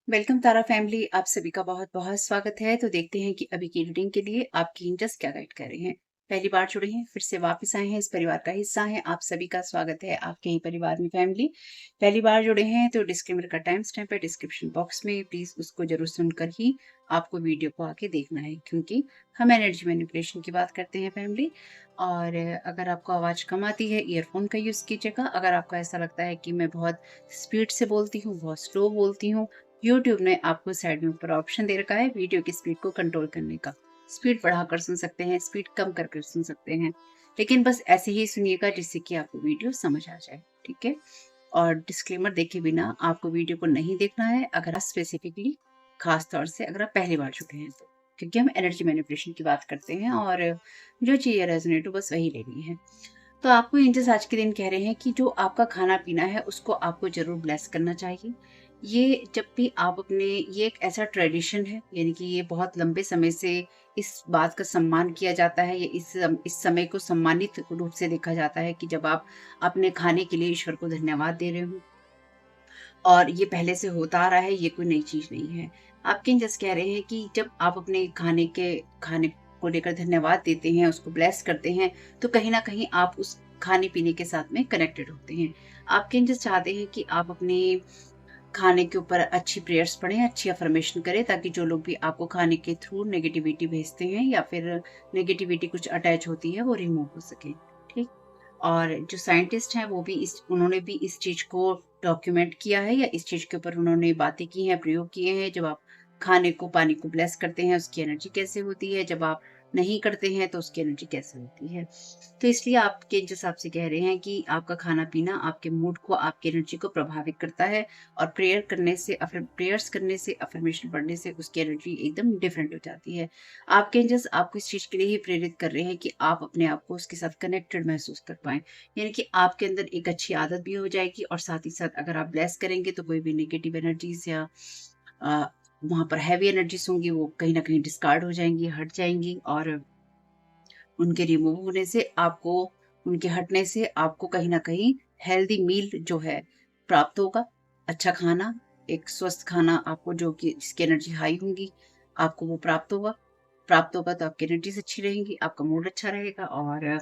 Welcome तारा family. आप सभी का बहुत बहुत स्वागत है। तो देखते हैं कि अभी की रीडिंग के लिए आपकी एंजल्स क्या गाइड कर रहे हैं। पहली बार जुड़े हैं, फिर से वापस आए हैं, इस परिवार का हिस्सा हैं, आप सभी का स्वागत है आपके ही परिवार में फैमिली। पहली बार जुड़े हैं तो डिस्क्लेमर का टाइम स्टैम्प है डिस्क्रिप्शन बॉक्स में, प्लीज उसको जरूर सुनकर ही आपको वीडियो को आके देखना है, क्योंकि हम एनर्जी मैनिपुलेशन की बात करते हैं फैमिली। और अगर आपको आवाज कम आती है, ईयरफोन का यूज कीजिएगा। अगर आपको ऐसा लगता है कि मैं बहुत स्पीड से बोलती हूँ, बहुत स्लो बोलती हूँ, यूट्यूब ने आपको साइड में ऊपर ऑप्शन दे रखा है वीडियो की स्पीड को कंट्रोल करने का। स्पीड बढ़ाकर सुन सकते हैं, स्पीड कम करके सुन सकते हैं, लेकिन बस ऐसे ही सुनिएगा जिससे कि आपको वीडियो समझ आ जाए। ठीक है। और डिस्क्लेमर देखे बिना आपको वीडियो को नहीं देखना है, अगर आप स्पेसिफिकली खास तौर से अगर आप पहली बार जुटे हैं तो, क्योंकि हम एनर्जी मैनिपुलेशन की बात करते हैं और जो चीजें रेजोनेट हो बस वही लेनी है। तो आपको एंजल्स आज के दिन कह रहे हैं कि जो आपका खाना पीना है उसको आपको जरूर ब्लेस करना चाहिए। ये जब भी आप अपने, ये एक ऐसा ट्रेडिशन है, यानी कि ये बहुत लंबे समय से इस बात का सम्मान किया जाता है, ये इस समय को सम्मानित रूप से देखा जाता है कि जब आप अपने खाने के लिए ईश्वर को धन्यवाद दे रहे हो। और ये पहले से होता आ रहा है, ये कोई नई चीज नहीं है। आपके एंजल्स कह रहे हैं कि जब आप अपने खाने को लेकर धन्यवाद देते हैं, उसको ब्लेस करते हैं, तो कहीं ना कहीं आप उस खाने पीने के साथ में कनेक्टेड होते हैं। आपके एंजल्स चाहते हैं कि आप अपने खाने के ऊपर अच्छी प्रेयर्स पढ़ें, अच्छी अफर्मेशन करें, ताकि जो लोग भी आपको खाने के थ्रू नेगेटिविटी भेजते हैं या फिर नेगेटिविटी कुछ अटैच होती है वो रिमूव हो सके। ठीक। और जो साइंटिस्ट हैं वो भी उन्होंने भी इस चीज को डॉक्यूमेंट किया है, या इस चीज के ऊपर उन्होंने बातें की हैं, प्रयोग किए हैं। जब आप खाने को पानी को ब्लेस करते हैं उसकी एनर्जी कैसे होती है, जब आप नहीं करते हैं तो उसकी एनर्जी कैसे होती है। तो इसलिए आपके जिस हिसाब से कह रहे हैं कि आपका खाना पीना आपके मूड को, आपकी एनर्जी को प्रभावित करता है, और प्रेयर्स करने से, अफर्मेशन पढ़ने से उसकी एनर्जी एकदम डिफरेंट हो जाती है। आपके एंजल्स आपको इस चीज के लिए ही प्रेरित कर रहे हैं कि आप अपने आप को उसके साथ कनेक्टेड महसूस कर पाएं, यानी कि आपके अंदर एक अच्छी आदत भी हो जाएगी, और साथ ही साथ अगर आप ब्लेस करेंगे तो कोई भी नेगेटिव एनर्जीज या वहां पर हैवी एनर्जीज होंगी वो कहीं ना कहीं डिस्कार्ड हो जाएंगी, हट जाएंगी। और उनके रिमूव होने से आपको, उनके हटने से आपको कहीं ना कहीं हेल्दी मील जो है प्राप्त होगा। अच्छा खाना, एक स्वस्थ खाना आपको, जो कि जिसकी एनर्जी हाई होंगी, आपको वो प्राप्त होगा तो आपकी एनर्जीज अच्छी रहेंगी, आपका मूड अच्छा रहेगा, और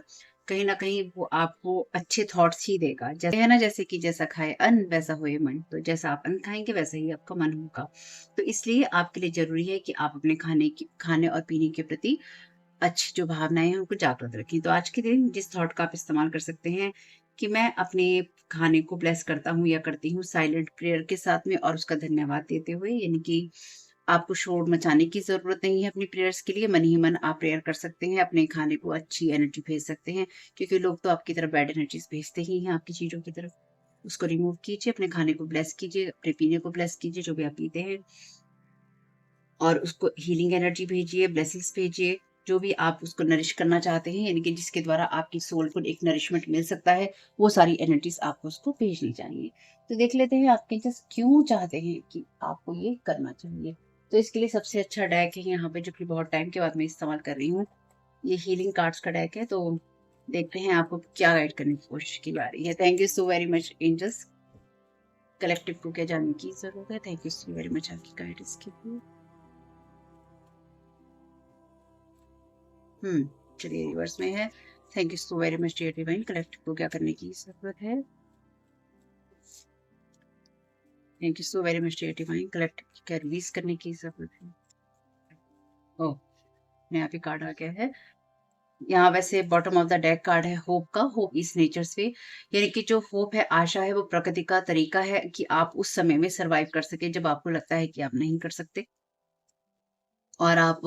कहीं ना कहीं वो आपको अच्छे थॉट्स ही देगा। जैसे है ना, जैसे कि जैसा खाए अन्न वैसा होए मन, तो जैसा आप अन्न खाएंगे वैसा ही आपका मन होगा। तो इसलिए आपके लिए जरूरी है कि आप अपने खाने और पीने के प्रति अच्छी जो भावनाएं हैं उनको जागृत रखें। तो आज के दिन जिस थॉट का आप इस्तेमाल कर सकते हैं कि मैं अपने खाने को ब्लेस करता हूँ या करती हूँ साइलेंट प्रेयर के साथ में, और उसका धन्यवाद देते हुए, यानी कि आपको शोर मचाने की जरूरत नहीं है अपनी प्रेयर्स के लिए। मन ही मन आप प्रेयर कर सकते हैं, अपने खाने को अच्छी एनर्जी भेज सकते हैं, क्योंकि लोग तो आपकी तरफ बैड एनर्जीज भेजते ही हैं आपकी चीजों की तरफ। उसको रिमूव कीजिए, अपने खाने को ब्लेस कीजिए, अपने पीने को ब्लेस कीजिए, जो भी आप पीते हैं, और उसको हीलिंग एनर्जी भेजिए, ब्लेसिंग्स भेजिए, जो भी आप उसको नरिश करना चाहते हैं, यानी कि जिसके द्वारा आपकी सोल को एक नरिशमेंट मिल सकता है, वो सारी एनर्जीज आपको उसको भेजनी चाहिए। तो देख लेते हैं आपके जस्ट क्यों चाहते हैं कि आपको ये करना चाहिए। तो इसके लिए सबसे अच्छा डेक है यहाँ पे, जो कि बहुत टाइम के बाद मैं इस्तेमाल कर रही हूँ, ये हीलिंग कार्ड्स का डेक है। तो देखते हैं आपको क्या गाइड करने की कोशिश की जा रही है। Thank you so very much angels. Collective को क्या जानने की जरूरत है। Thank you so very much आपकी गाइडेंस के लिए। चलिए रिवर्स में है। Thank you so very much dear divine. Collective को क्या करने की जरूरत है। Thank you so very much dear divine. Collective को क्या रिलीज करने की जरूरत है। ओह, यहाँ पे कार्ड आ गया है। यहाँ वैसे bottom of the deck card है होप का। होप इज नेचर्स वे, यानी कि जो होप है, आशा है, वो प्रकृति का तरीका है कि आप उस समय में सरवाइव कर सके जब आपको लगता है कि आप नहीं कर सकते, और आप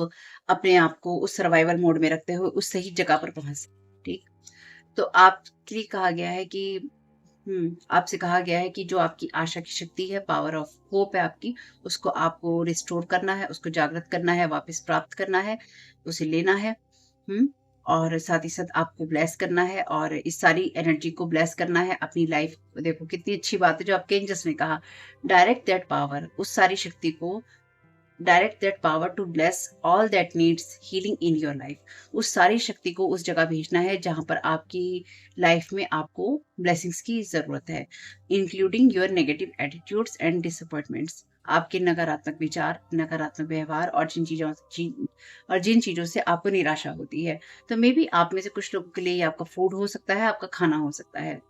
अपने आप को उस सर्वाइवल मोड में रखते हुए उस सही जगह पर पहुंच सके। ठीक। तो आपके लिए कहा गया है कि आपसे कहा गया है कि जो आपकी आशा की शक्ति है, पावर ऑफ होप है आपकी, उसको आपको रिस्टोर करना है, उसको जागृत करना है, वापस प्राप्त करना है, उसे लेना है। हम्म और साथ ही साथ आपको ब्लेस करना है, और इस सारी एनर्जी को ब्लेस करना है अपनी लाइफ। देखो कितनी अच्छी बात है जो आपके एंजल्स ने कहा। डायरेक्ट दैट पावर, उस सारी शक्ति को, direct that power to bless all that needs healing in your life. उस सारी शक्ति को उस जगह भेजना है जहां पर आपकी लाइफ में आपको ब्लेसिंग्स की जरूरत है, including your negative attitudes and disappointments. आपके नकारात्मक विचार, नकारात्मक व्यवहार और जिन चीज़ों से आपको निराशा होती है। तो मे बी आप में से कुछ लोगों के लिए ये आपका फूड हो सकता है, आपका खाना हो सकता है।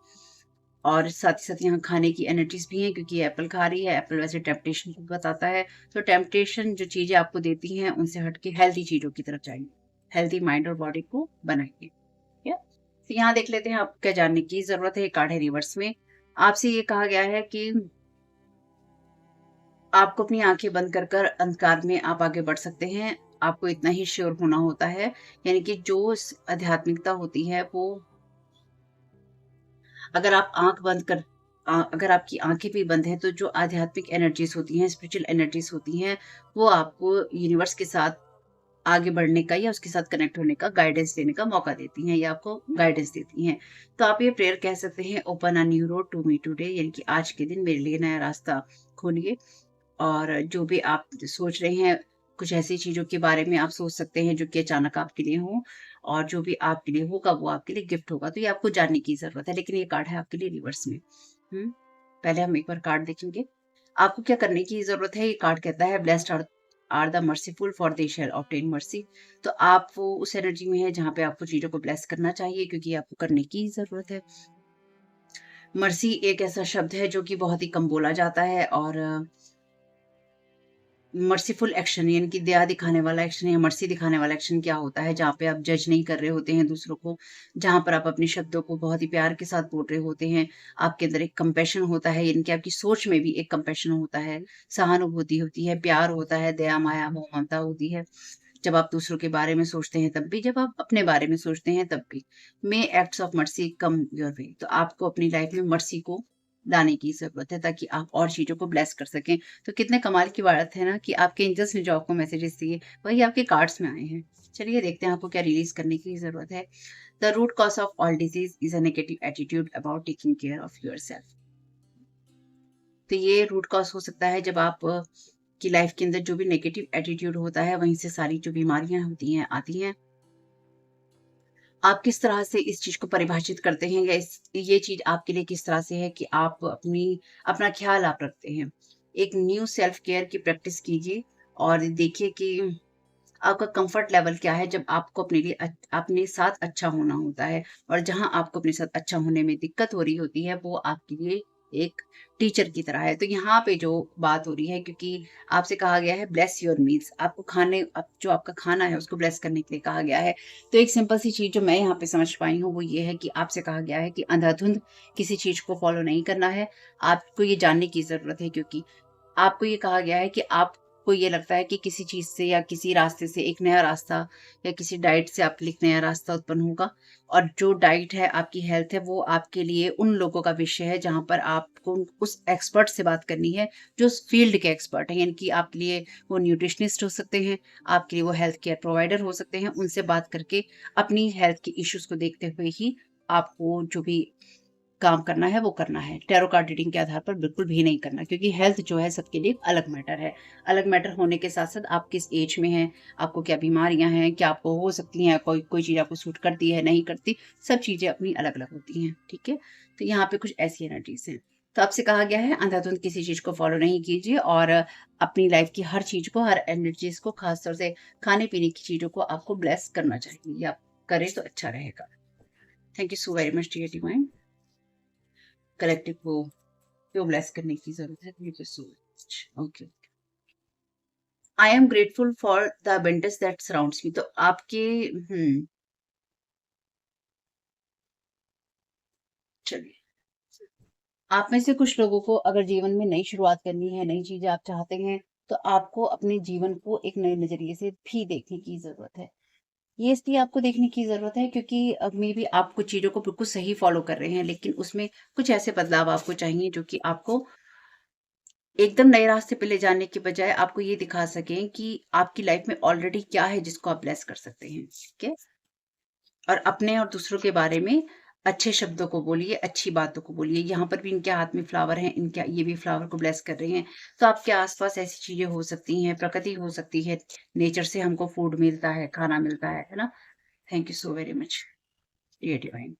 और साथ ही साथ यहाँ खाने की एनर्जीज़ भी हैं क्योंकि एप्पल खा रही है, एप्पल वैसे टेम्पटेशन को बताता है। तो टेम्पटेशन जो चीज़ें आपको देती हैं, उनसे हट के हेल्दी चीज़ों की तरफ जाइए। हेल्दी माइंड और बॉडी को बनाइए। ठीक है? तो यहाँ देख लेते हैं आपको क्या जानने की ज़रूरत है, ये कार्ड है रिवर्स में। आपसे ये कहा गया है कि आपको अपनी आँखें बंद कर कर अंधकार में आप आगे बढ़ सकते हैं। आपको इतना ही श्योर होना होता है, यानी कि जो आध्यात्मिकता होती है वो अगर आप आँख बंद कर अगर आपकी आँखें भी बंद हैं, तो जो आध्यात्मिक एनर्जीज़ होती हैं, स्पिरिचुअल एनर्जीज़ होती हैं, वो आपको यूनिवर्स के साथ आगे बढ़ने का या उसके साथ कनेक्ट होने का गाइडेंस देने का मौका देती हैं या आपको गाइडेंस देती हैं। तो आप ये प्रेयर कह सकते हैं, open a new road to me today, यानी कि आज के दिन मेरे लिए नया रास्ता खोलिए। और जो भी आप सोच रहे हैं, कुछ ऐसी चीज़ों के बारे में आप सोच सकते हैं जो कि अचानक आपके लिए हों, और जो भी आपके लिए होगा वो आपके लिए गिफ्ट होगा। तो ये आपको जानने की ज़रूरत है, लेकिन ये कार्ड है आपके लिए रिवर्स में। हुँ, पहले हम एक बार कार्ड देखेंगे। आपको क्या करने की ज़रूरत है? ये कार्ड कहता है blessed are the merciful for they shall obtain mercy. तो आप वो उस एनर्जी में हैं जहाँ पे आपको चीज़ों को ब्लेस करना चाहिए क्योंकि आपको करने की ज़रूरत है। मर्सी एक ऐसा शब्द है जो कि बहुत ही कम बोला जाता है, और मर्सीफुल एक्शन यानी कि दया दिखाने वाला एक्शन या मर्सी दिखाने वाला एक्शन क्या होता है, जहाँ पे आप जज नहीं कर रहे होते हैं दूसरों को, जहाँ पर आप अपने शब्दों को बहुत ही प्यार के साथ बोल रहे होते हैं। आपके अंदर एक कंपैशन होता है, यानी कि आपकी सोच में भी एक कंपैशन होता है, सहानुभूति होती है, प्यार होता है, दया, माया, मोह, ममता होती है। जब आप दूसरों के बारे में सोचते हैं तब भी, जब आप अपने बारे में सोचते हैं तब भी। May acts of mercy come your way. तो आपको अपनी लाइफ में मर्सी को लाने की ज़रूरत है ताकि आप और चीज़ों को ब्लेस कर सकें। तो कितने कमाल की बात है ना कि आपके एंजल्स ने जो आपको मैसेजेस दिए, वही आपके कार्ड्स में आए हैं। चलिए देखते हैं आपको क्या रिलीज़ करने की ज़रूरत है। The root cause of all disease is a negative attitude about taking care of yourself. तो ये रूट कॉज़ हो सकता है जब आप की लाइफ के अंदर जो भी नेगेटिव एटीट्यूड होता है, वहीं से सारी जो बीमारियाँ होती हैं, आती हैं। आप किस तरह से इस चीज़ को परिभाषित करते हैं, या ये चीज़ आपके लिए किस तरह से है कि आप अपना ख़्याल आप रखते हैं। एक न्यू सेल्फ केयर की प्रैक्टिस कीजिए और देखिए कि आपका कंफर्ट लेवल क्या है जब आपको अपने साथ अच्छा होना होता है, और जहाँ आपको अपने साथ अच्छा होने में दिक्कत हो रही होती है, वो आपके लिए एक टीचर की तरह है। तो यहाँ पे जो बात हो रही है, क्योंकि आपसे कहा गया है ब्लेस योर मील्स, आपको जो आपका खाना है उसको ब्लेस करने के लिए कहा गया है। तो एक सिंपल सी चीज़ जो मैं यहाँ पे समझ पाई हूँ वो ये है कि आपसे कहा गया है कि अंधाधुंध किसी चीज़ को फॉलो नहीं करना है। आपको ये जानने की ज़रूरत है, क्योंकि आपको ये कहा गया है कि आपको ये लगता है कि किसी चीज़ से या किसी रास्ते से एक नया रास्ता, या किसी डाइट से आपके लिए एक नया रास्ता उत्पन्न होगा, और जो डाइट है, आपकी हेल्थ है, वो आपके लिए उन लोगों का विषय है जहाँ पर आपको उस एक्सपर्ट से बात करनी है जो उस फील्ड के एक्सपर्ट हैं। यानी कि आपके लिए वो न्यूट्रिशनिस्ट हो सकते हैं, आपके लिए वो हेल्थ केयर प्रोवाइडर हो सकते हैं। उनसे बात करके अपनी हेल्थ के इश्यूज़ को देखते हुए ही आपको जो भी काम करना है वो करना है। टैरो कार्ड रीडिंग के आधार पर बिल्कुल भी नहीं करना, क्योंकि हेल्थ जो है सबके लिए एक अलग मैटर है। अलग मैटर होने के साथ-साथ आप किस एज में हैं, आपको क्या बीमारियाँ हैं, क्या आपको हो सकती हैं, कोई कोई चीज़ आपको सूट करती है, नहीं करती, सब चीज़ें अपनी अलग-अलग होती हैं, ठीक है? तो यहाँ पे कुछ ऐसी एनर्जीज़ हैं। तो आपसे कहा गया है अंधाधुंध किसी चीज़ को फॉलो नहीं कीजिए, और अपनी लाइफ की हर चीज़ को, हर एनर्जीज़ को, खास तौर से खाने-पीने की चीज़ों को आपको ब्लेस करना चाहिए, या आप करें तो अच्छा रहेगा। Thank you so very much dear divine. Collective को ब्लेस करने की ज़रूरत है। Thank you so much. Okay. I am grateful for the abundance that surrounds me. तो आपके चलिए, आप में से कुछ लोगों को अगर जीवन में नई शुरुआत करनी है, नई चीज़ें आप चाहते हैं, तो आपको अपने जीवन को एक नए नज़रिए से भी देखने की ज़रूरत है। ये इसलिए आपको देखने की ज़रूरत है क्योंकि मेबी आप कुछ चीज़ों को बिल्कुल सही फ़ॉलो कर रहे हैं, लेकिन उसमें कुछ ऐसे बदलाव आपको चाहिए जो कि आपको एकदम नए रास्ते पे ले जाने के बजाय आपको ये दिखा सकें कि आपकी लाइफ में ऑलरेडी क्या है जिसको आप ब्लेस कर सकते हैं, ठीक है? और अपने और दूसरों के बारे में अच्छे शब्दों को बोलिए, अच्छी बातों को बोलिए। यहाँ पर भी इनके हाथ में फ्लावर हैं, इनके ये भी फ्लावर को ब्लेस कर रहे हैं। तो आपके आस-पास ऐसी चीज़ें हो सकती हैं, प्रकृति हो सकती है, नेचर से हमको फूड मिलता है, खाना मिलता है ना? Thank you so very much, dear divine.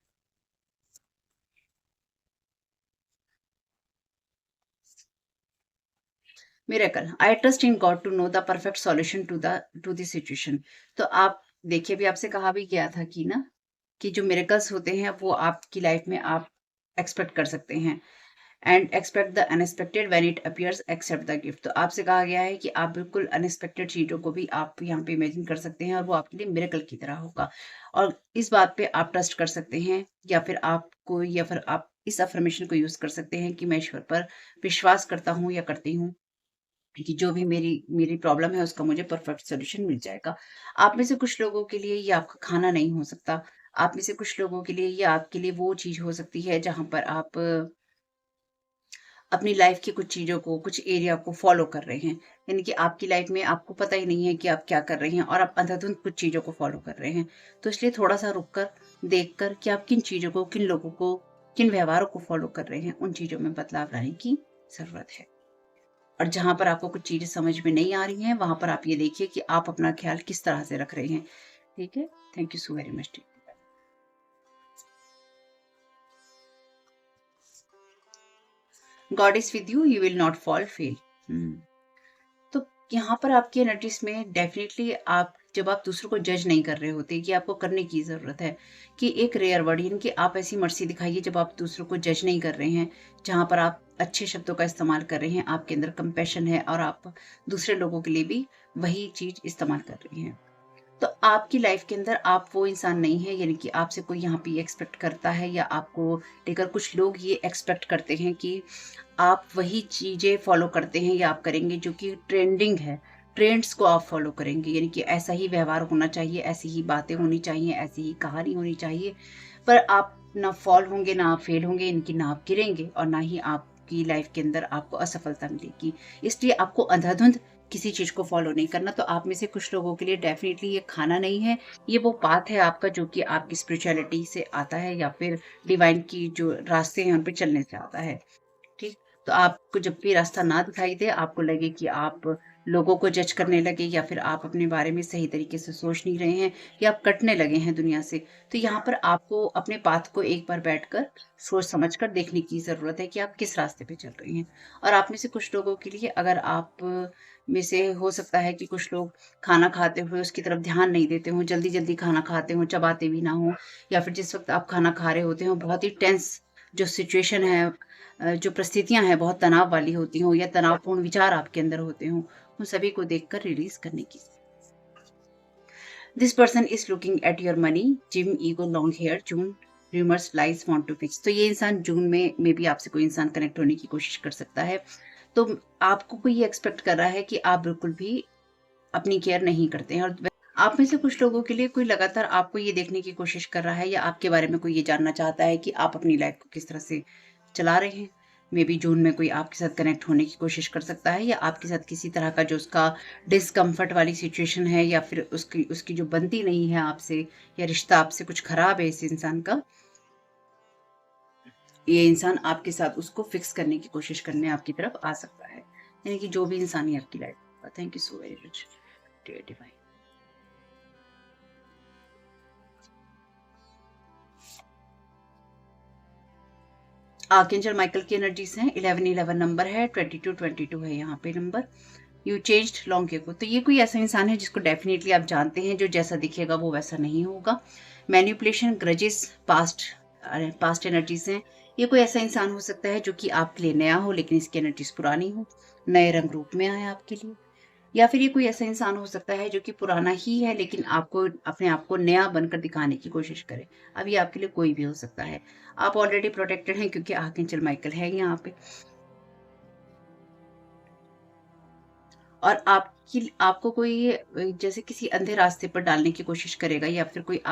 Miracle, I trust in God to know the perfect solution to the situation. तो आप देखिए, भी आपसे कहा भी गया था कि ना, कि जो मिरेकल्स होते हैं वो आपकी लाइफ में आप एक्सपेक्ट कर सकते हैं। And expect the unexpected when it appears, accept the gift. तो आपसे कहा गया है कि आप बिल्कुल अनएक्सपेक्टेड चीजों को भी आप यहाँ पे इमेजिन कर सकते हैं और वो आपके लिए मिरेकल की तरह होगा। और इस बात पे आप ट्रस्ट कर सकते हैं, या फिर आप इस अफर्मेशन को यूज कर सकते हैं कि मैं ईश्वर पर विश्वास करता हूँ या करती हूँ कि जो भी मेरी मेरी प्रॉब्लम है उसका मुझे परफेक्ट सॉल्यूशन मिल जाएगा। आप में से कुछ लोगों के लिए ये आपका खाना नहीं हो सकता। आप में से कुछ लोगों के लिए ये आपके लिए वो चीज़ हो सकती है जहाँ पर आप अपनी लाइफ की कुछ चीज़ों को, कुछ एरिया को फॉलो कर रहे हैं। यानी कि आपकी लाइफ में आपको पता ही नहीं है कि आप क्या कर रहे हैं और आप अंधाधुंध कुछ चीज़ों को फॉलो कर रहे हैं। तो इसलिए थोड़ा-सा रुक कर, देख कर कि आप किन चीज़ों को, किन लोगों को, किन व्यवहारों को फॉलो कर रहे हैं, उन चीज़ों में बदलाव लाने की ज़रूरत है। और जहाँ पर आपको कुछ चीज़ें समझ में नहीं आ रही हैं, वहाँ पर आप ये देखिए कि आप अपना ख़्याल किस तरह से रख रहे हैं। ठीक है? Thank you so very much. God is with you, will not fall fail. हुँ। तो यहाँ पर आपकी एनालिसिस में डेफ़िनेटली आप, जब आप दूसरों को जज नहीं कर रहे होते कि आपको करने की ज़रूरत है, कि एक रेयर वर्ड, यानी कि आप ऐसी मर्सी दिखाइए जब आप दूसरों को जज नहीं कर रहे हैं, जहाँ पर आप अच्छे शब्दों का इस्तेमाल कर रहे हैं, आपके अंदर कंपैशन है और आप दूसरे लोगों के लिए भी वही चीज़ इस्तेमाल कर रही हैं। तो आपकी लाइफ के अंदर आप वो इंसान नहीं है, यानी कि आपसे कोई यहाँ पे एक्सपेक्ट करता है या आपको लेकर कुछ लोग ये एक्सपेक्ट करते हैं कि आप वही चीज़ें फॉलो करते हैं या आप करेंगे जो कि ट्रेंडिंग है। ट्रेंड्स को आप फॉलो करेंगे, यानी कि ऐसा ही व्यवहार होना चाहिए, ऐसी ही बातें होनी चाहिए, ऐसी ही कहानी होनी चाहिए। पर आप ना फॉल होंगे, ना आप फेल होंगे, इनकी ना आप गिरेंगे और ना ही आपकी लाइफ के अंदर आपको असफलता मिलेगी। इसलिए आपको अंधाधुंध किसी चीज़ को फॉलो नहीं करना। तो आप में से कुछ लोगों के लिए डेफ़िनिटली ये खाना नहीं है, ये वो पाथ है आपका जो कि आपकी स्पिरिचुअलिटी से आता है या फिर डिवाइन की जो रास्ते हैं उन पे चलने से आता है। ठीक? तो आपको जब भी रास्ता ना दिखाई दे, आपको लगे कि आप लोगों को जज करने लगे या फिर आप अपने बारे में सही तरीके से सोच नहीं रहे हैं या आप कटने लगे हैं दुनिया से, तो यहाँ पर आपको अपने पाथ को एक बार बैठकर सोच समझ कर देखने की ज़रूरत है कि आप किस रास्ते पे चल रहे हैं। और आप में से कुछ लोगों के लिए, अगर आप में से हो सकता है कि कुछ लोग खाना खाते हुए उसकी तरफ ध्यान नहीं देते हों, जल्दी-जल्दी खाना खाते हों, चबाते भी ना हों, या फिर जिस वक़्त आप खाना खा रहे होते हो बहुत ही टेंस जो सिचुएशन है, जो परिस्थितियाँ हैं बहुत तनाव वाली होती हों या तनावपूर्ण विचार आपके अंदर होते हों, उन सभी को देखकर रिलीज़ करने की। This person is looking at your money, gym, ego, long hair, June, rumours, lies, want to fix. तो ये इंसान जून में भी आपसे कोई इंसान कनेक्ट होने की कोशिश कर सकता है। तो आपको कोई ये एक्सपेक्ट कर रहा है कि आप बिल्कुल भी अपनी केयर नहीं करते हैं, और आप में से कुछ लोगों के लिए कोई लगातार आपको ये देखने की कोशिश कर रहा है या आपके बारे में कोई ये जानना चाहता है कि आप अपनी लाइफ को किस तरह से चला रहे हैं। मे बी जून में कोई आपके साथ कनेक्ट होने की कोशिश कर सकता है या आपके साथ किसी तरह का जो उसका डिस्कम्फर्ट वाली सिचुएशन है या फिर उसकी उसकी जो बनती नहीं है आपसे, या रिश्ता आपसे कुछ खराब है इस इंसान का, ये इंसान आपके साथ उसको फिक्स करने की कोशिश करने आपकी तरफ आ सकता है। यानी कि जो भी इंसान ही आपकी लाइफ में। Thank you so very much dear divine. Archangel Michael की एनर्जीज हैं। 1111 नंबर है, 2222 है यहाँ पे number. You changed long ago. तो ये कोई ऐसा इंसान है जिसको डेफिनेटली आप जानते हैं, जो जैसा दिखेगा वो वैसा नहीं होगा। मैनिपुलेशन, ग्रजेस, पास्ट एनर्जीज हैं। ये कोई ऐसा इंसान हो सकता है जो कि आपके लिए नया हो लेकिन इसकी एनर्जीज पुरानी हो, नए रंग रूप में आए आपके लिए। या फिर ये कोई ऐसा इंसान हो सकता है जो कि पुराना ही है लेकिन आपको अपने आप को नया बनकर दिखाने की कोशिश करे। अब ये आपके लिए कोई भी हो सकता है। आप ऑलरेडी प्रोटेक्टेड हैं क्योंकि आर्कएंजल माइकल है यहाँ पे। और आपको कोई जैसे किसी अंधे रास्ते पर डालने की कोशिश करेगा या फिर कोई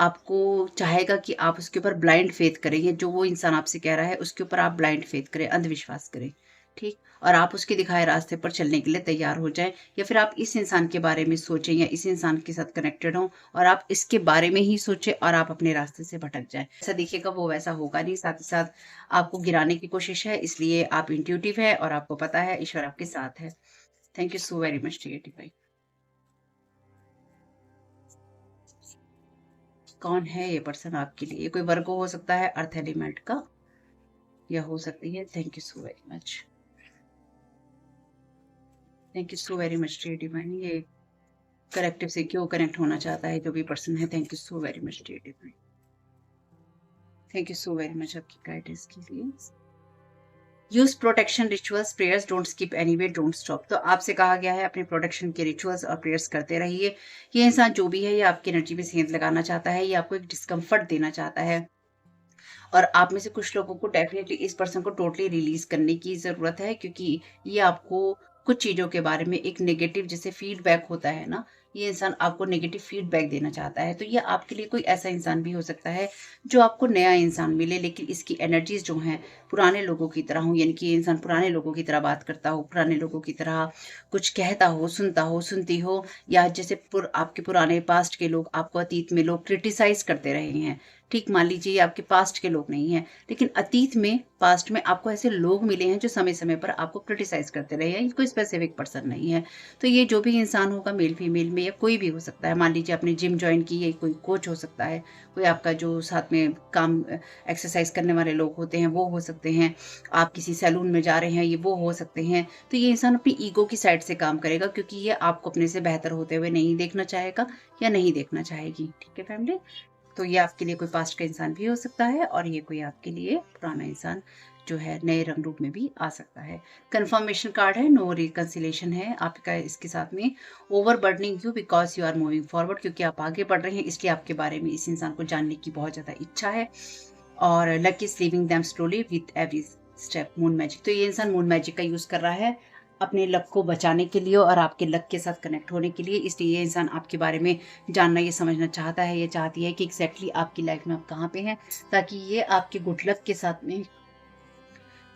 आपको चाहेगा कि आप उसके ऊपर ब्लाइंड फेथ करें, या जो वो इंसान आपसे कह रहा है उसके ऊपर आप ब्लाइंड फेथ करें, अंधविश्वास करें। ठीक? और आप उसके दिखाए रास्ते पर चलने के लिए तैयार हो जाएं, या फिर आप इस इंसान के बारे में सोचें या इस इंसान के साथ कनेक्टेड हों और आप इसके बारे में ही सोचें और आप अपने रास्ते से भटक जाएं। ऐसा दिखेगा वो वैसा होगा नहीं। साथ ही साथ आपको गिराने की कोशिश है, इसलिए आप इंट्यूटिव है और आपको पता है ईश्वर आपके साथ है। Thank you so very much dear divine. कौन है ये पर्सन आपके लिए? ये कोई वर्गो हो सकता है अर्थ एलिमेंट का, या हो सकती है। Thank you so very much. Thank you so very much dear divine. ये कलेक्टिव से क्यों कनेक्ट होना चाहता है जो भी पर्सन है, thank you so very much dear divine. Thank you so very much आपकी गाइडेंस के लिए। Use protection rituals prayers, don't skip anyway, don't stop. तो आपसे कहा गया है अपने प्रोटेक्शन के रिचुअल्स और प्रेयर्स करते रहिए। ये इंसान जो भी है ये आपकी एनर्जी में सेंध लगाना चाहता है, ये आपको एक डिस्कम्फर्ट देना चाहता है। और आप में से कुछ लोगों को डेफिनेटली इस पर्सन को टोटली रिलीज करने की ज़रूरत है, क्योंकि ये आपको कुछ चीज़ों के बारे में एक नेगेटिव जैसे फीडबैक होता है ना, ये इंसान आपको नेगेटिव फीडबैक देना चाहता है। तो ये आपके लिए कोई ऐसा इंसान भी हो सकता है जो आपको नया इंसान मिले, लेकिन इसकी एनर्जीज जो हैं पुराने लोगों की तरह हो, यानी कि ये इंसान पुराने लोगों की तरह बात करता हो, पुराने लोगों की तरह कुछ कहता हो, सुनती हो, या जैसे आपके पुराने पास्ट के लोग आपको अतीत में लोग क्रिटिसाइज करते रहे हैं। ठीक, मान लीजिए ये आपके पास्ट के लोग नहीं हैं, लेकिन अतीत में पास्ट में आपको ऐसे लोग मिले हैं जो समय समय पर आपको क्रिटिसाइज करते रहे हैं। ये कोई स्पेसिफिक पर्सन नहीं है। तो ये जो भी इंसान होगा, मेल फीमेल में या कोई भी हो सकता है। मान लीजिए आपने जिम ज्वाइन की है, कोई कोच हो सकता है, कोई आपका जो साथ में काम एक्सरसाइज करने वाले लोग होते हैं वो हो सकते हैं, आप किसी सैलून में जा रहे हैं, ये वो हो सकते हैं। तो ये इंसान अपनी ईगो की साइड से काम करेगा, क्योंकि ये आपको अपने से बेहतर होते हुए नहीं देखना चाहेगा या नहीं देखना चाहेगी। ठीक है फैमिली, तो ये आपके लिए कोई पास्ट का इंसान भी हो सकता है, और ये कोई आपके लिए पुराना इंसान जो है नए रंग रूप में भी आ सकता है। कंफर्मेशन कार्ड है, नो रिकंसिलेशन है आपका इसके साथ में। Overburdening you because you are moving forward, क्योंकि आप आगे बढ़ रहे हैं इसलिए आपके बारे में इस इंसान को जानने की बहुत ज़्यादा इच्छा है। और luck is living them slowly with every step. Moon magic, तो ये इंसान मून मैजिक का यूज़ कर रहा है अपने लक को बचाने के लिए और आपके लक के साथ कनेक्ट होने के लिए। इसलिए ये इंसान आपके बारे में जानना, ये समझना चाहता है, ये चाहती है कि एग्जैक्टली आपकी लाइफ में आप कहाँ पे हैं, ताकि ये आपके गुड लक के साथ में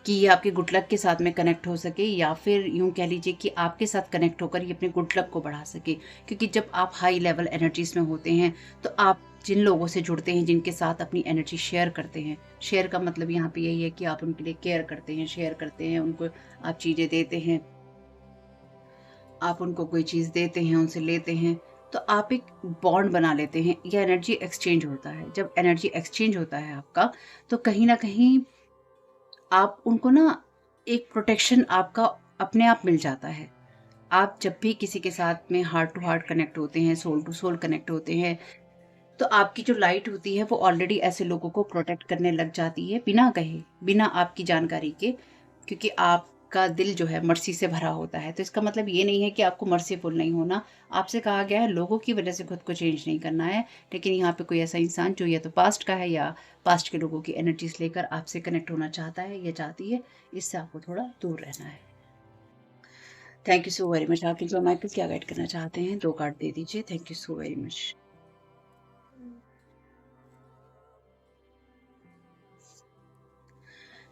ये आपके गुड लक के साथ में कनेक्ट हो सके, या फिर यूँ कह लीजिए कि आपके साथ कनेक्ट होकर ये अपने गुड लक को बढ़ा सके। क्योंकि जब आप हाई लेवल एनर्जीज में होते हैं तो आप जिन लोगों से जुड़ते हैं, जिनके साथ अपनी एनर्जी शेयर करते हैं, शेयर का मतलब यहाँ पे यही है कि आप उनके लिए केयर करते हैं, शेयर करते हैं, उनको आप चीज़ें देते हैं, आप उनको कोई चीज़ देते हैं, उनसे लेते हैं, तो आप एक बॉन्ड बना लेते हैं, या एनर्जी एक्सचेंज होता है। जब एनर्जी एक्सचेंज होता है आपका, तो कहीं न कहीं आप उनको ना एक प्रोटेक्शन आपका अपने आप मिल जाता है। आप जब भी किसी के साथ में हार्ट टू हार्ट कनेक्ट होते हैं, सोल टू सोल कनेक्ट होते हैं, तो आपकी जो लाइट होती है वो ऑलरेडी ऐसे लोगों को प्रोटेक्ट करने लग जाती है बिना कहे, बिना आपकी जानकारी के, क्योंकि आपका दिल जो है मर्सी से भरा होता है। तो इसका मतलब ये नहीं है कि आपको मर्सीफुल नहीं होना। आपसे कहा गया है लोगों की वजह से खुद को चेंज नहीं करना है, लेकिन यहाँ पे कोई ऐसा इंसान जो या तो पास्ट का है या पास्ट के लोगों की एनर्जीज लेकर आपसे कनेक्ट होना चाहता है या चाहती है, इससे आपको थोड़ा दूर रहना है। Thank you so very much. आपके जो माइकल क्या गाइड करना चाहते हैं, 2 कार्ड दे दीजिए। Thank you so very much.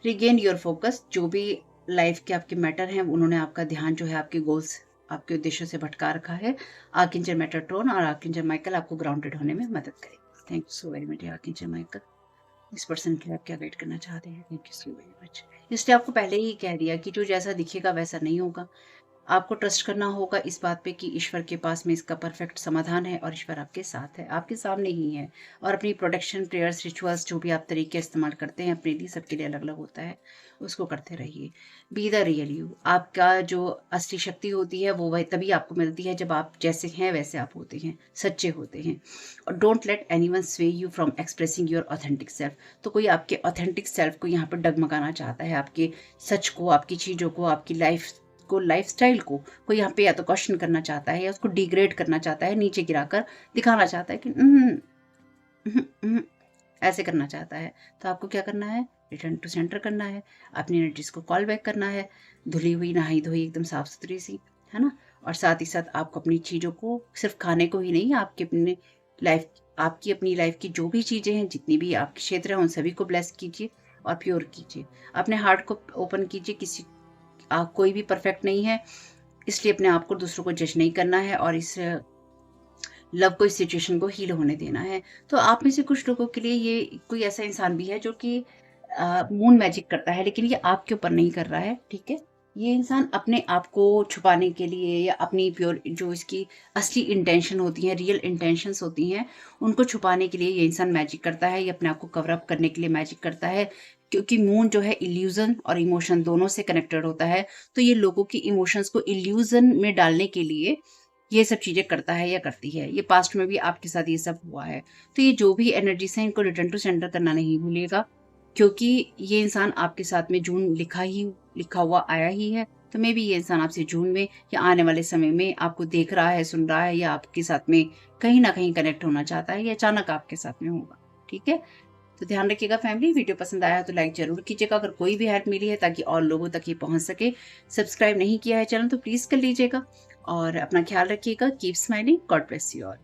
Regain your focus, जो भी लाइफ के आपके मैटर हैं उन्होंने आपका ध्यान जो है आपके गोल्स, आपके उद्देश्यों से भटका रखा है। आर्कएंजल मेटाट्रॉन और आर्कएंजल माइकल आपको ग्राउंडेड होने में मदद करेंगे। Thank you so very much archangel Michael. इस पर्सन के लिए आप क्या गाइड करना चाहते हैं? Thank you so very much. इसलिए आपको पहले ही कह दिया कि जो जैसा दिखेगा वैसा नहीं होगा। आपको ट्रस्ट करना होगा इस बात पे कि ईश्वर के पास में इसका परफेक्ट समाधान है, और ईश्वर आपके साथ है, आपके सामने ही है। और अपनी प्रोटेक्शन प्रेयर्स रिचुअल्स जो भी आप तरीके इस्तेमाल करते हैं अपने लिए, सबके लिए अलग अलग होता है, उसको करते रहिए। बी द रियल यू, आपका जो असली शक्ति होती है वो वही तभी आपको मिलती है जब आप जैसे हैं वैसे आप होते हैं, सच्चे होते हैं। और डोंट लेट एनीवन स्वे you from expressing your authentic self. तो कोई आपके ऑथेंटिक सेल्फ को यहाँ पर डगमगाना चाहता है, आपके सच को, आपकी चीज़ों को, आपकी लाइफस्टाइल को कोई यहाँ पे या तो क्वेश्चन करना चाहता है या उसको डिग्रेड करना चाहता है, नीचे गिराकर दिखाना चाहता है कि ऐसे करना चाहता है। तो आपको क्या करना है? रिटर्न टू सेंटर करना है, अपनी एनर्जीज को कॉल बैक करना है, धुली हुई नहाई धोई एकदम साफ सुथरी सी, है ना। और साथ ही साथ आपको अपनी चीज़ों को, सिर्फ खाने को ही नहीं, आपकी अपनी लाइफ की जो भी चीज़ें हैं, जितनी भी आपके क्षेत्र हैं, उन सभी को ब्लेस कीजिए और प्योर कीजिए। अपने हार्ट को ओपन कीजिए। कोई भी परफेक्ट नहीं है, इसलिए अपने आप को दूसरों को जज नहीं करना है, और इस लव को, इस सिचुएशन को हील होने देना है। तो आप में से कुछ लोगों के लिए ये कोई ऐसा इंसान भी है जो कि मून मैजिक करता है, लेकिन ये आपके ऊपर नहीं कर रहा है, ठीक है। ये इंसान अपने आप को छुपाने के लिए, या अपनी प्योर जो इसकी असली इंटेंशन होती है, रियल इंटेंशंस होती हैं, उनको छुपाने के लिए ये इंसान मैजिक करता है, ये अपने आप को कवर अप करने के लिए मैजिक करता है, क्योंकि मून जो है इल्यूजन और इमोशन दोनों से कनेक्टेड होता है, तो ये लोगों की इमोशंस को इल्यूजन में डालने के लिए ये सब चीज़ें करता है या करती है। ये पास्ट में भी आपके साथ ये सब हुआ है। तो ये जो भी एनर्जीज़ हैं, इनको रिटर्न टू सेंडर करना नहीं भूलिएगा, क्योंकि ये इंसान आपके साथ में जून लिखा हुआ आया ही है। तो मे बी ये इंसान आपसे जून में या आने वाले समय में आपको देख रहा है, सुन रहा है या आपके साथ में कहीं न कहीं कनेक्ट होना चाहता है या अचानक आपके साथ में होगा। ठीक है? तो ध्यान रखिएगा फैमिली, वीडियो पसंद आया है तो लाइक ज़रूर कीजिएगा अगर कोई भी हेल्प मिली है, ताकि और लोगों तक ये पहुँच सके। सब्सक्राइब नहीं किया है चैनल तो प्लीज़ कर लीजिएगा और अपना ख्याल रखिएगा। Keep smiling, God bless you all.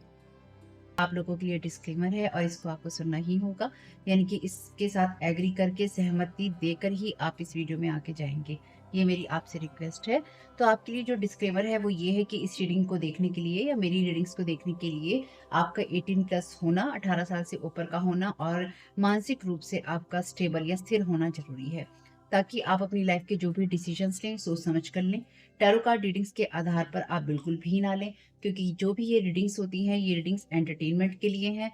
आप लोगों के लिए डिस्क्लेमर है और इसको आपको सुनना ही होगा, यानी कि इसके साथ एग्री करके सहमति देकर ही आप इस वीडियो में आगे जाएंगे। ये मेरी आपसे रिक्वेस्ट है। तो आपके लिए जो डिस्क्लेमर है वो ये है कि इस रीडिंग को देखने के लिए या मेरी रीडिंग्स को देखने के लिए आपका 18 प्लस होना, 18 साल से ऊपर का होना और मानसिक रूप से आपका स्टेबल या स्थिर होना जरूरी है, ताकि आप अपनी लाइफ के जो भी डिसीजंस लें सोच समझ कर लें। टैरो कार्ड रीडिंग्स के आधार पर आप बिल्कुल भी ना लें, क्योंकि जो भी ये रीडिंग्स होती हैं ये रीडिंग्स एंटरटेनमेंट के लिए हैं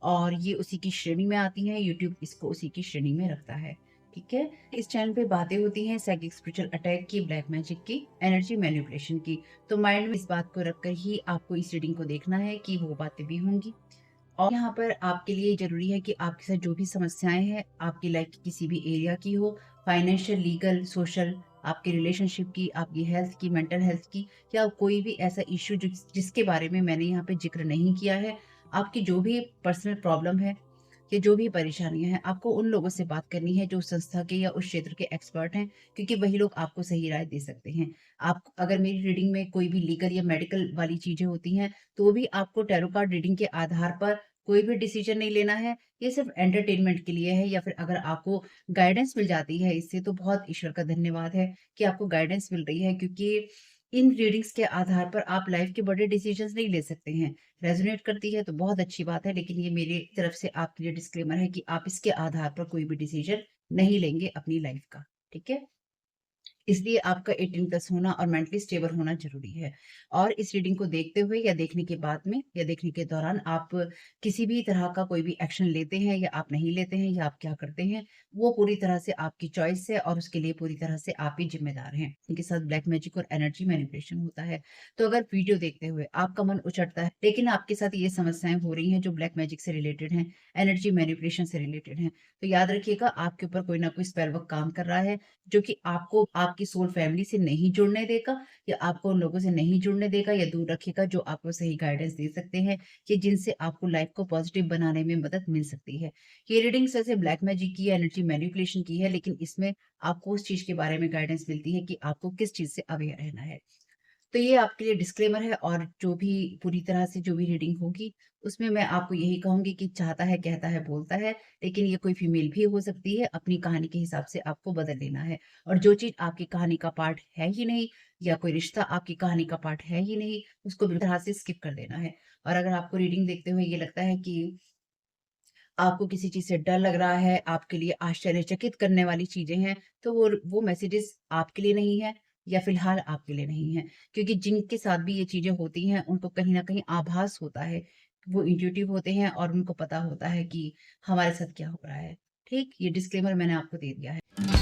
और ये उसी की श्रेणी में आती हैं। यूट्यूब इसको उसी की श्रेणी में रखता है। ठीक है? इस चैनल पे बातें होती हैं साइकिक स्पिरिचुअल अटैक की, ब्लैक मैजिक की, एनर्जी मैनिपुलेशन की। तो माइंड में इस बात को रखकर ही आपको इस रीडिंग को देखना है कि वो बातें भी होंगी। और यहाँ पर आपके लिए ज़रूरी है कि आपके साथ जो भी समस्याएं हैं, आपकी लाइफ की किसी भी एरिया की हो, फाइनेंशियल, लीगल, सोशल, आपके रिलेशनशिप की, आपकी हेल्थ की, मेंटल हेल्थ की, या कोई भी ऐसा इश्यू जिसके बारे में मैंने यहाँ पे जिक्र नहीं किया है, आपकी जो भी पर्सनल प्रॉब्लम है या जो भी परेशानियां हैं, आपको उन लोगों से बात करनी है जो उस संस्था के या उस क्षेत्र के एक्सपर्ट हैं, क्योंकि वही लोग आपको सही राय दे सकते हैं। आप अगर मेरी रीडिंग में कोई भी लीगल या मेडिकल वाली चीजें होती हैं, तो भी आपको टैरो कार्ड रीडिंग के आधार पर कोई भी डिसीजन नहीं लेना है। ये सिर्फ एंटरटेनमेंट के लिए है, या फिर अगर आपको गाइडेंस मिल जाती है इससे, तो बहुत ईश्वर का धन्यवाद है कि आपको गाइडेंस मिल रही है, क्योंकि इन रीडिंग्स के आधार पर आप लाइफ के बड़े डिसीजंस नहीं ले सकते हैं। रेजोनेट करती है तो बहुत अच्छी बात है, लेकिन ये मेरी तरफ से आपके लिए डिस्क्लेमर है कि आप इसके आधार पर कोई भी डिसीजन नहीं लेंगे अपनी लाइफ का। ठीक है? इसलिए आपका 18 प्लस होना और मेंटली स्टेबल होना ज़रूरी है। और इस रीडिंग को देखते हुए या देखने के बाद में या देखने के दौरान आप किसी भी तरह का कोई भी एक्शन लेते हैं या आप नहीं लेते हैं या आप क्या करते हैं, वो पूरी तरह से आपकी चॉइस है और उसके लिए पूरी तरह से आप ही ज़िम्मेदार हैं। इनके साथ ब्लैक मैजिक और एनर्जी मैनिपुलेशन होता है। तो अगर वीडियो देखते हुए आपका मन उचटता है, लेकिन आपके साथ ये समस्याएँ हो रही हैं जो ब्लैक मैजिक से रिलेटेड हैं, एनर्जी मैनिपुलेशन से रिलेटेड हैं, तो याद रखिएगा आपके ऊपर कोई ना कोई स्पेल वर्क काम कर रहा है, जो कि आपको आपकी सोल फैमिली से नहीं जुड़ने देगा या आपको उन लोगों से नहीं जुड़ने देगा या दूर रखेगा जो आपको सही गाइडेंस दे सकते हैं कि जिनसे आपको लाइफ को पॉजिटिव बनाने में मदद मिल सकती है। ये रीडिंग्स वैसे ब्लैक मैजिक की है, एनर्जी मैनिपुलेशन की है, लेकिन इसमें आपको उस चीज के बारे में गाइडेंस मिलती है कि आपको किस चीज से अवेयर रहना है। तो ये आपके लिए डिस्क्लेमर है, और जो भी पूरी तरह से जो भी रीडिंग होगी उसमें मैं आपको यही कहूंगी कि चाहता है, कहता है, बोलता है, लेकिन ये कोई फीमेल भी हो सकती है। अपनी कहानी के हिसाब से आपको बदल लेना है, और जो चीज आपकी कहानी का पार्ट है ही नहीं या कोई रिश्ता आपकी कहानी का पार्ट है ही नहीं, उसको बिल्कुल तरह से स्किप कर देना है। और अगर आपको रीडिंग देखते हुए ये लगता है कि आपको किसी चीज़ से डर लग रहा है, आपके लिए आश्चर्यचकित करने वाली चीज़ें हैं, तो वो मैसेजेस आपके लिए नहीं है या फ़िलहाल आपके लिए नहीं है। क्योंकि जिनके साथ भी ये चीज़ें होती हैं, उनको कहीं न कहीं आभास होता है। वो इंट्यूटिव होते हैं और उनको पता होता है कि हमारे साथ क्या हो रहा है। ठीक? ये डिस्क्लेमर मैंने आपको दे दिया है।